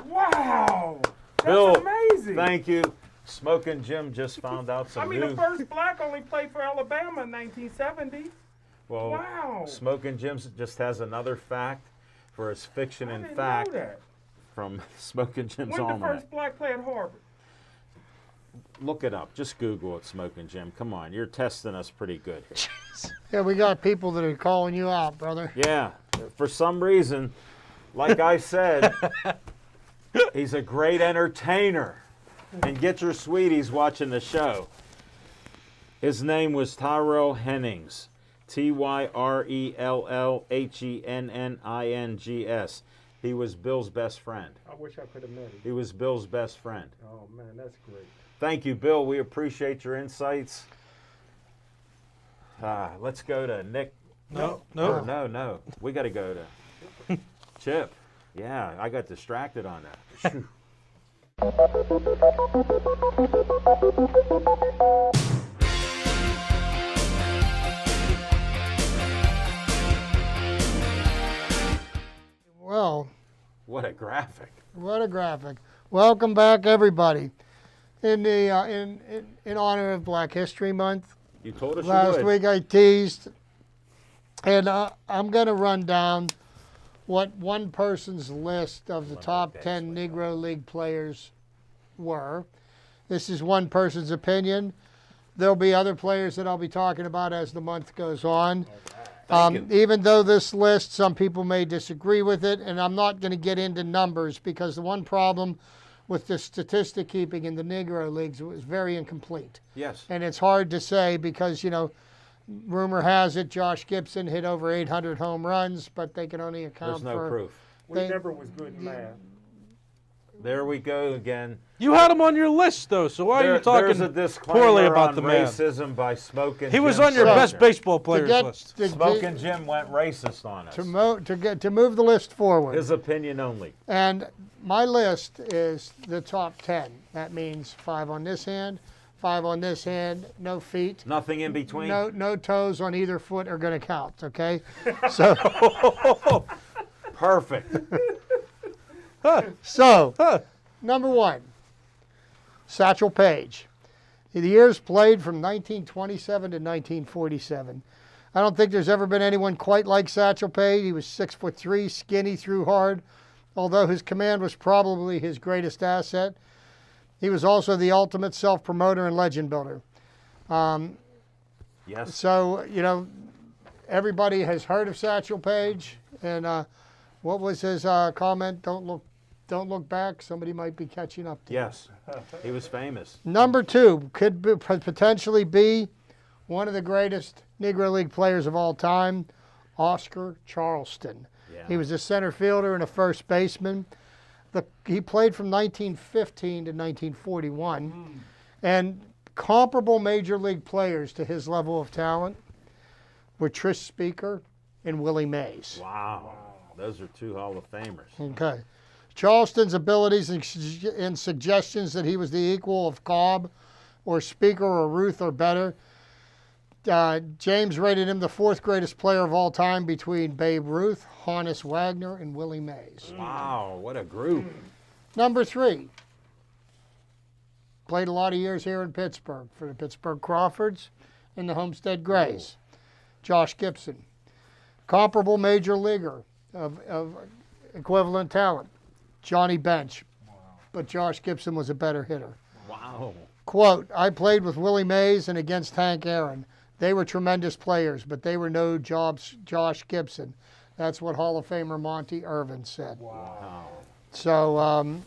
Wow. That's Bill, amazing. thank you. Smoking Jim just found out some I mean, new. the first black only played for Alabama in 1970. Well, Wow. Smoking Jim just has another fact for his fiction I and didn't fact know that. from Smoking Jim's When did the Almanac. first black play at Harvard? Look it up. Just Google it, Smoking Jim. Come on, you're testing us pretty good here. Yeah, we got people that are calling you out, brother. Yeah, for some reason, like I said, He's a great entertainer. And get your sweeties watching the show. His name was Tyrell Hennings. Tyrellhenings. He was Bill's best friend. I wish I could have met him. He was Bill's best friend. Oh, man, that's great. Thank you, Bill. We appreciate your insights. Let's go to Nick. No. No. We got to go to Chip. Yeah, I got distracted on that. Shoot. Well, What a graphic. what a graphic. Welcome back, everybody. In the in honor of Black History Month, You told us last you would. week I teased, and I'm going to run down what one person's list of the top 10 Negro League players were. This is one person's opinion. There'll be other players that I'll be talking about as the month goes on. Even though this list, some people may disagree with it, and I'm not going to get into numbers because the one problem with the statistic keeping in the Negro Leagues was very incomplete. Yes. And it's hard to say because, rumor has it Josh Gibson hit over 800 home runs, but they can only account There's no for... proof. We never was good in math. There we go again. You had him on your list, though, so why are you talking There's a disclaimer poorly about on the man? racism by Smoking He was Jim on your So- best Sumner. baseball players list. Smoking Jim went racist on us. To move the list forward. His opinion only. And my list is the top 10. That means 5 on this hand, 5 on this hand, no feet. Nothing in between. No toes on either foot are going to count, okay? So, Perfect. number 1, Satchel Paige. The years played from 1927 to 1947. I don't think there's ever been anyone quite like Satchel Paige. He was 6'3", skinny, threw hard. Although his command was probably his greatest asset, he was also the ultimate self-promoter and legend builder. Yes. So, everybody has heard of Satchel Paige. And what was his comment? Don't look back. Somebody might be catching up to you. Yes. He was famous. Number 2 could potentially be one of the greatest Negro League players of all time, Oscar Charleston. Yeah. He was a center fielder and a first baseman. He played from 1915 to 1941. And comparable major league players to his level of talent were Trish Speaker and Willie Mays. Wow. Those are 2 Hall of Famers. Okay. Charleston's abilities and suggestions that he was the equal of Cobb or Speaker or Ruth or better. James rated him the 4th greatest player of all time between Babe Ruth, Honus Wagner, and Willie Mays. Wow. What a group. Number 3. Played a lot of years here in Pittsburgh for the Pittsburgh Crawfords and the Homestead Grays. Josh Gibson. Comparable major leaguer of equivalent talent. Johnny Bench. But Josh Gibson was a better hitter. Wow. Quote, I played with Willie Mays and against Hank Aaron. They were tremendous players, but they were no Josh Gibson. That's what Hall of Famer Monty Irvin said. Wow. So,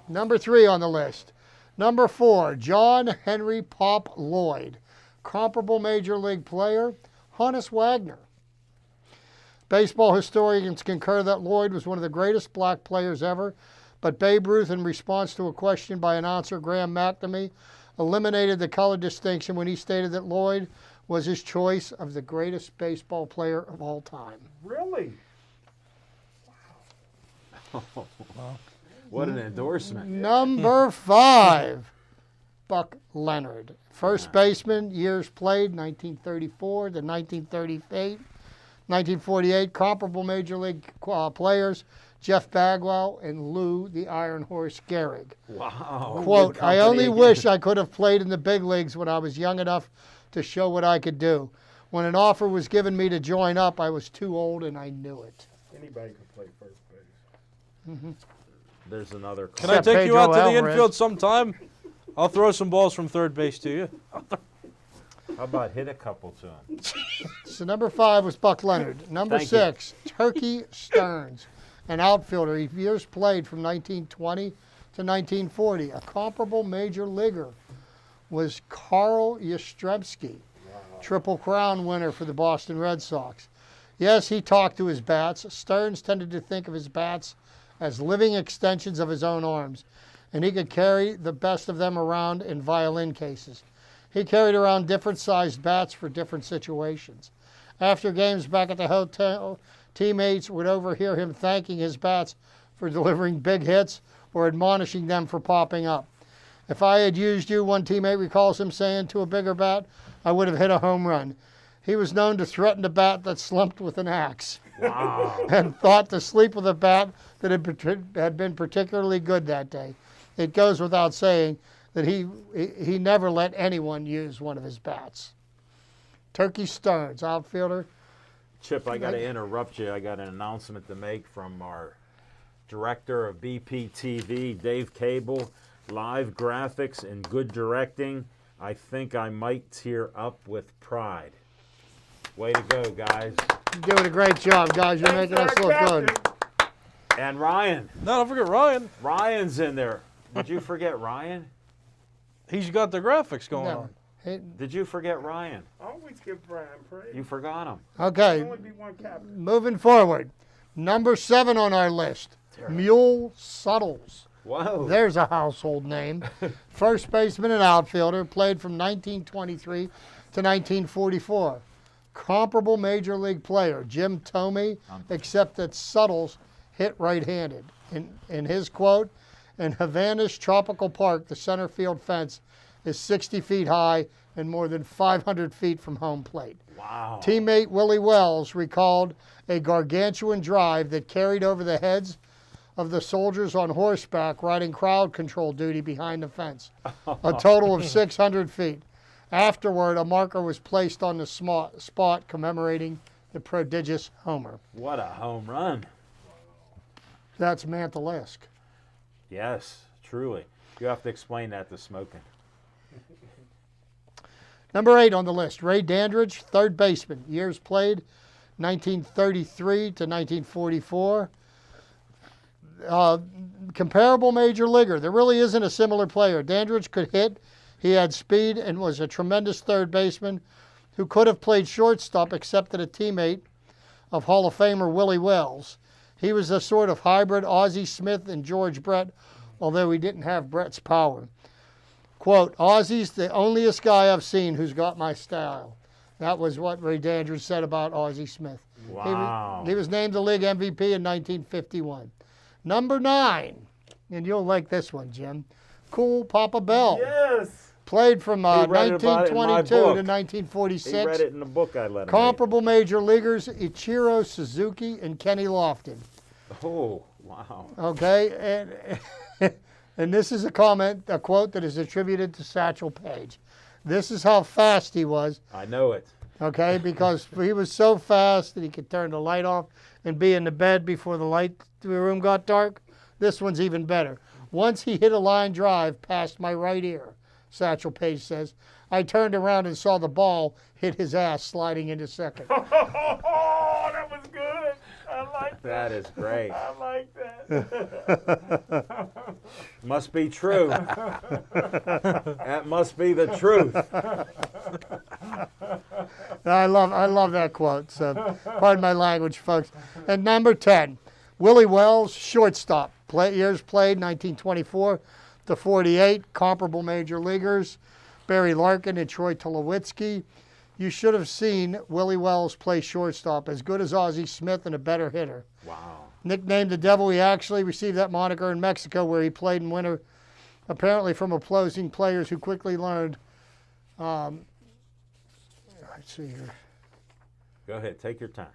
number 3 on the list. Number 4, John Henry Pop Lloyd. Comparable major league player, Honus Wagner. Baseball historians concur that Lloyd was one of the greatest black players ever, but Babe Ruth, in response to a question by announcer Graham McNamee, eliminated the color distinction when he stated that Lloyd was his choice of the greatest baseball player of all time. Really? What an endorsement. Number 5, Buck Leonard. First baseman, years played, 1934 to 1938. 1948, comparable major league players, Jeff Bagwell and Lou the Iron Horse Gehrig. Wow. Quote, Good I company only again. wish I could have played in the big leagues when I was young enough to show what I could do. When an offer was given me to join up, I was too old and I knew it. Anybody could play first base. There's another. Can I Except take you Pedro out to the Alvarez. infield sometime? I'll throw some balls from third base to you. How about hit a couple to him? So number 5 was Buck Leonard. Number Thank you. 6, Turkey Stearns. an outfielder. Years played from 1920 to 1940. A comparable major leaguer was Carl Yastrzemski, Triple Crown winner for the Boston Red Sox. Yes, he talked to his bats. Stearns tended to think of his bats as living extensions of his own arms, and he could carry the best of them around in violin cases. He carried around different sized bats for different situations. After games back at the hotel, teammates would overhear him thanking his bats for delivering big hits or admonishing them for popping up. If I had used you, one teammate recalls him saying to a bigger bat, I would have hit a home run. He was known to threaten a bat that slumped with an axe. Wow. And thought to sleep with a bat that had been particularly good that day. It goes without saying that he never let anyone use one of his bats. Turkey Stearns, outfielder. Chip, I got to interrupt you. I got an announcement to make from our director of BPTV, Dave Cable. Live graphics and good directing. I think I might tear up with pride. Way to go, guys. You're doing a great job, guys. You're making us look good. And Ryan. No, don't forget Ryan. Ryan's in there. Did you forget Ryan? He's got the graphics going No. on. Did you forget Ryan? Always give Brian praise. You forgot him. Okay, Only be one captain. moving forward. Number 7 on our list, Mule Suttles. Whoa. There's a household name. First baseman and outfielder, played from 1923 to 1944. Comparable major league player, Jim Thome, except that Suttles hit right-handed. In his quote, in Havana's tropical park, the center field fence is 60 feet high and more than 500 feet from home plate. Wow. Teammate Willie Wells recalled a gargantuan drive that carried over the heads of the soldiers on horseback riding crowd control duty behind the fence, a total of 600 feet. Afterward, a marker was placed on the spot commemorating the prodigious homer. What a home run. That's Mantle-esque. Yes, truly. You have to explain that to Smoking. Number 8 on the list, Ray Dandridge, third baseman. Years played, 1933 to 1944. Comparable major leaguer. There really isn't a similar player. Dandridge could hit. He had speed and was a tremendous third baseman who could have played shortstop except that a teammate of Hall of Famer Willie Wells. He was a sort of hybrid Ozzie Smith and George Brett, although he didn't have Brett's power. Quote, Ozzie's the onlyest guy I've seen who's got my style. That was what Ray Dandridge said about Ozzie Smith. Wow. He was named the league MVP in 1951. Number 9, and you'll like this one, Jim. Cool Papa Bell. Yes. Played from read about it in my 1922 to book. 1946. He read it in the book I let him Comparable major leaguers, Ichiro Suzuki and Kenny Lofton. read. Oh, wow. Okay, and this is a quote that is attributed to Satchel Paige. This is how fast he was, I know it. okay, because he was so fast that he could turn the light off and be in the bed before the room got dark. This one's even better. Once he hit a line drive past my right ear, Satchel Paige says, I turned around and saw the ball hit his ass sliding into second. Oh, that was good. I like that. That is great. I like that. Must be true. That must be the truth. I love that quote. So, pardon my language, folks. And number 10, Willie Wells, shortstop. Years played 1924 to 48. Comparable major leaguers, Barry Larkin and Troy Tulowitzki. You should have seen Willie Wells play shortstop, as good as Ozzie Smith and a better hitter. Wow. Nicknamed the Devil, he actually received that moniker in Mexico, where he played in winter, apparently from opposing players who quickly learned. Let's see here. Go ahead. Take your time.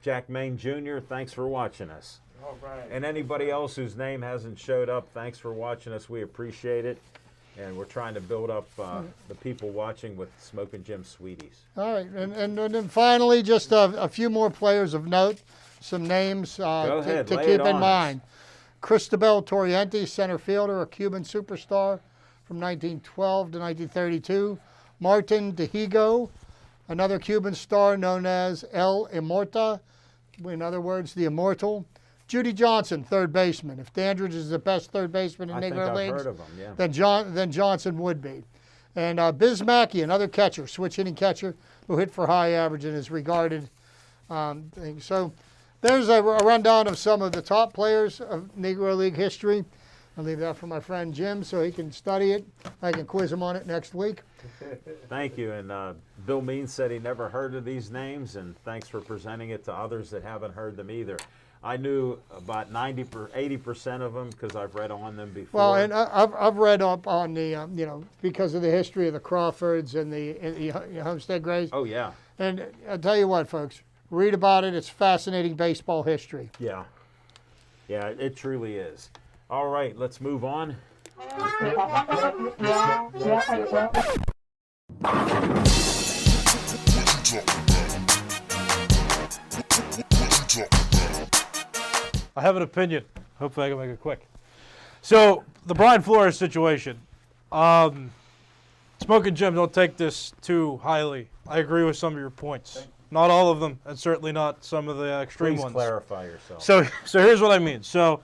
Jack Maine Jr., thanks for watching us. All right. And anybody else whose name hasn't showed up, thanks for watching us. We appreciate it. And we're trying to build up the people watching with Smoking Jim Sweeties. All right, and then finally, just a few more players of note, some names ahead, to lay keep it in on mind. Cristobal Torriente, center fielder, a Cuban superstar from 1912 to 1932. Martin Dihigo, another Cuban star known as El Immorta, In other words, the immortal Judy Johnson, third baseman. If Dandridge is the best third baseman in I think Negro I've Leagues, heard of him, yeah. then Johnson would be. And Biz Mackey, another catcher, switch hitting catcher, who hit for high average and is regarded. Thing. So there's a rundown of some of the top players of Negro League history. I'll leave that for my friend Jim so he can study it. I can quiz him on it next week. Thank you. And Bill Means said he never heard of these names, and thanks for presenting it to others that haven't heard them either. I knew about 80% of them because I've read on them before. Well, and I've read up on the, because of the history of the Crawfords and the Homestead Grays. Oh, yeah. And I'll tell you what, folks, read about it. It's fascinating baseball history. Yeah. Yeah, it truly is. All right, let's move on. I have an opinion. Hopefully I can make it quick. So, the Brian Flores situation. Smoke and Jim, don't take this too highly. I agree with some of your points. Not all of them, and certainly not some of the extreme Please ones. clarify yourself. So here's what I mean. So,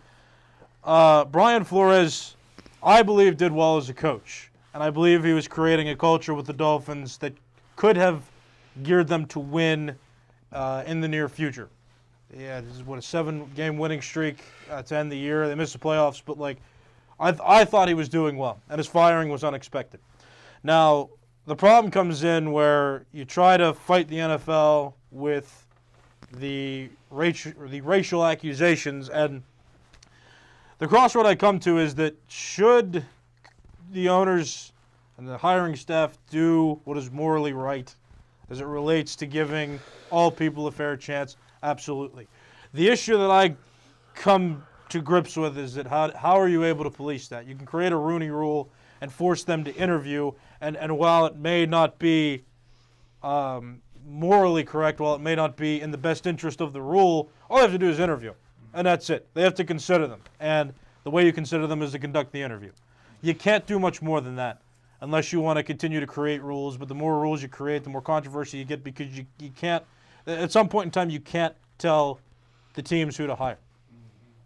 Brian Flores, I believe, did well as a coach. And I believe he was creating a culture with the Dolphins that could have geared them to win in the near future. Yeah, this is what, a 7-game winning streak to end the year. They missed the playoffs, but I thought he was doing well, and his firing was unexpected. Now, the problem comes in where you try to fight the NFL with the racial accusations, and the crossroad I come to is that should the owners and the hiring staff do what is morally right as it relates to giving all people a fair chance? Absolutely. The issue that I come to grips with is that how are you able to police that? You can create a Rooney Rule and force them to interview, and while it may not be morally correct, while it may not be in the best interest of the rule, all they have to do is interview, and that's it. They have to consider them, and the way you consider them is to conduct the interview. You can't do much more than that unless you want to continue to create rules, but the more rules you create, the more controversy you get because you can't, at some point in time, you can't tell the teams who to hire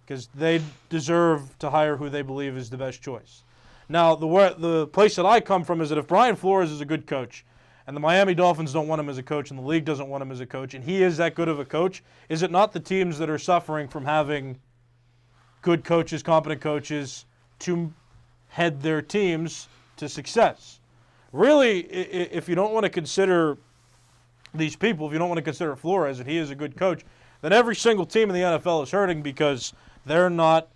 because they deserve to hire who they believe is the best choice. Now, the place that I come from is that if Brian Flores is a good coach and the Miami Dolphins don't want him as a coach and the league doesn't want him as a coach and he is that good of a coach, is it not the teams that are suffering from having good coaches, competent coaches to head their teams to success? Really, if you don't want to consider these people, if you don't want to consider Flores and he is a good coach, then every single team in the NFL is hurting because they're not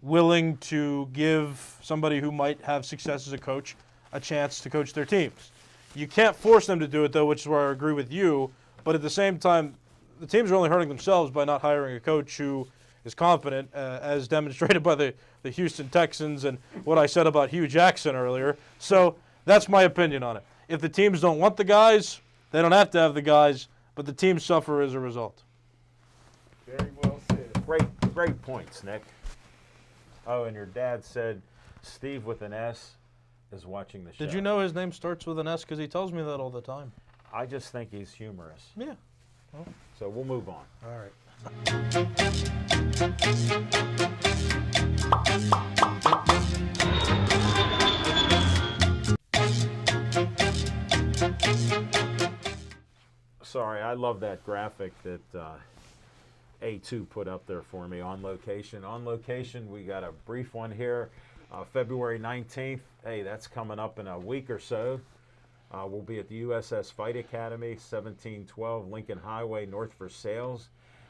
willing to give somebody who might have success as a coach a chance to coach their teams. You can't force them to do it, though, which is where I agree with you. But at the same time, the teams are only hurting themselves by not hiring a coach who is competent, as demonstrated by the Houston Texans and what I said about Hugh Jackson earlier. So that's my opinion on it. If the teams don't want the guys, they don't have to have the guys, but the teams suffer as a result. Very well said. Great points, Nick. Oh, and your dad said Steve with an S is watching the show. Did you know his name starts with an S? Because he tells me that all the time. I just think he's humorous. Yeah. So we'll move on. All right. Sorry, I love that graphic that A2 put up there for me on location. On location, we got a brief one here. February 19th. Hey, that's coming up in a week or so. We'll be at the USS Fight Academy, 1712 Lincoln Highway, North for Sales.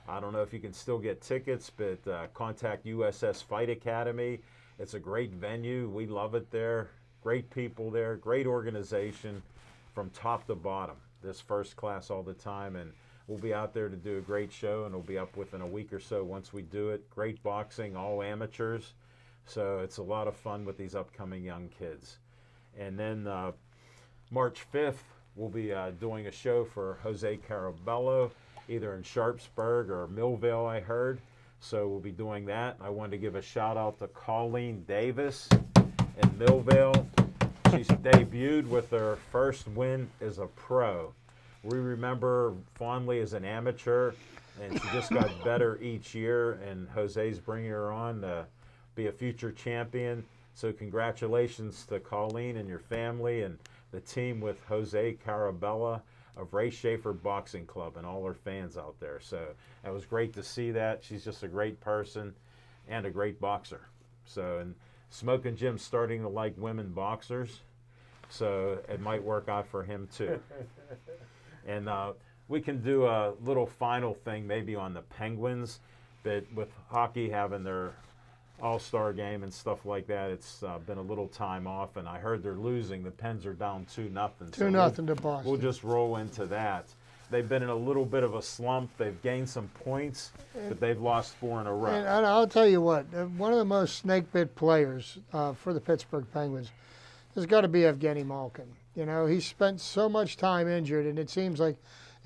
I don't know if you can still get tickets, but contact USS Fight Academy. It's a great venue. We love it there. Great people there. Great organization from top to bottom. This first class all the time, and we'll be out there to do a great show, and it'll be up within a week or so once we do it. Great boxing, all amateurs. So it's a lot of fun with these upcoming young kids. And then March 5th, we'll be doing a show for Jose Carabello, either in Sharpsburg or Millville, I heard. So we'll be doing that. I wanted to give a shout out to Colleen Davis in Millville. She's debuted with her first win as a pro. We remember fondly as an amateur and she just got better each year, and Jose's bringing her on to be a future champion. So congratulations to Colleen and your family and the team with Jose Carabella of Ray Schaefer Boxing Club and all her fans out there. So it was great to see that. She's just a great person and a great boxer. So, and Smoking Jim's starting to like women boxers, so it might work out for him too. And we can do a little final thing maybe on the Penguins, that with hockey having their all-star game and stuff like that, it's been a little time off, and I heard they're losing. The Pens are down 2-0. 2-0 to Boston. We'll just roll into that. They've been in a little bit of a slump. They've gained some points, but they've lost 4 in a row. And I'll tell you what, one of the most snake-bit players for the Pittsburgh Penguins has got to be Evgeny Malkin. You know, he's spent so much time injured, and it seems like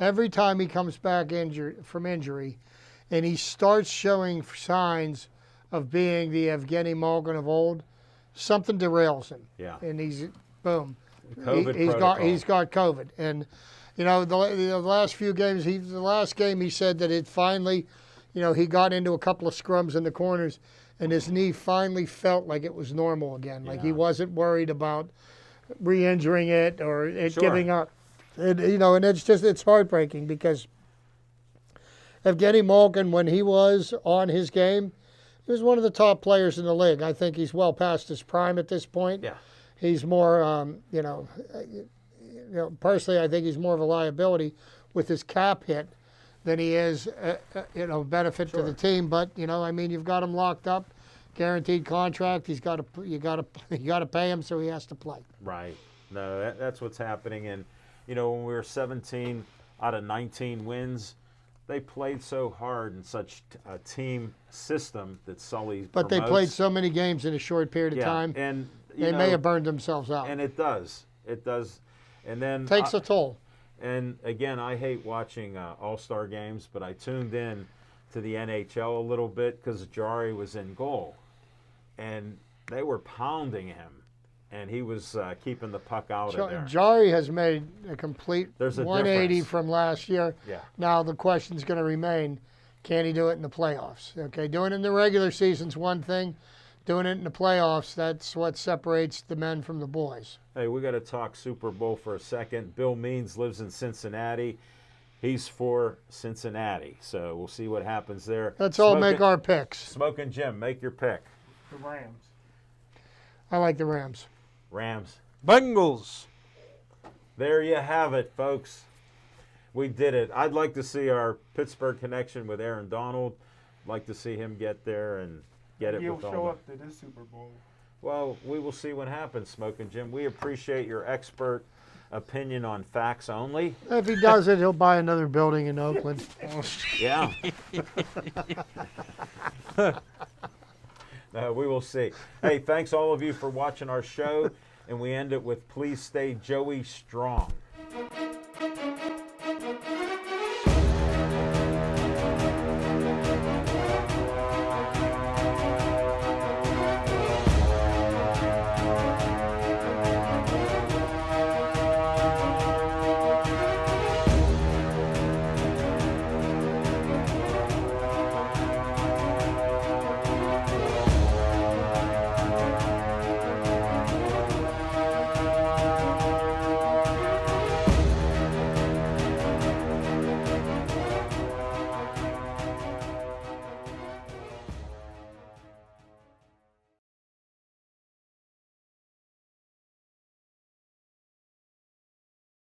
every time he comes back from injury and he starts showing signs of being the Evgeny Malkin of old, something derails him. Yeah. And he's, boom, He's got COVID. And, you know, the last few games, the last game he said that it finally, you know, he got into a couple of scrums in the corners and his knee finally felt like it was normal again. Like he wasn't worried about re-injuring it or it giving up. And, you know, and it's heartbreaking because Evgeny Malkin, when he was on his game, he was one of the top players in the league. I think he's well past his prime at this point. Yeah. He's more, personally, I think he's more of a liability with his cap hit than he is, benefit to the team. But I mean, you've got him locked up, guaranteed contract. You got to pay him, so he has to play. Right. No, that's what's happening. And when we were 17 out of 19 wins, they played so hard in such a team system that Sully But promotes. they played so many games in a short period of time. And they may have burned themselves out. And it does. And then takes a toll. And again, I hate watching All-Star games, but I tuned in to the NHL a little bit because Jari was in goal, and they were pounding him, and he was keeping the puck out of there. Jari has made a complete 180 difference from last year. Yeah. Now the question's going to remain, can he do it in the playoffs? Okay, doing it in the regular season's one thing. Doing it in the playoffs, that's what separates the men from the boys. Hey, we got to talk Super Bowl for a second. Bill Means lives in Cincinnati. He's for Cincinnati, so we'll see what happens there. Let's all make our picks. Smoking Jim, make your pick. The Rams. I like the Rams. Rams. Bengals. There you have it, folks. We did it. I'd like to see our Pittsburgh connection with Aaron Donald. I'd like to see him get there and get it He'll with all show the... up to this Super Bowl. Well, we will see what happens, Smoking Jim. We appreciate your expert opinion on facts only. If he does it, he'll buy another building in Oakland. Yeah. We will see. Hey, thanks all of you for watching our show, and we end it with Please Stay Joey Strong.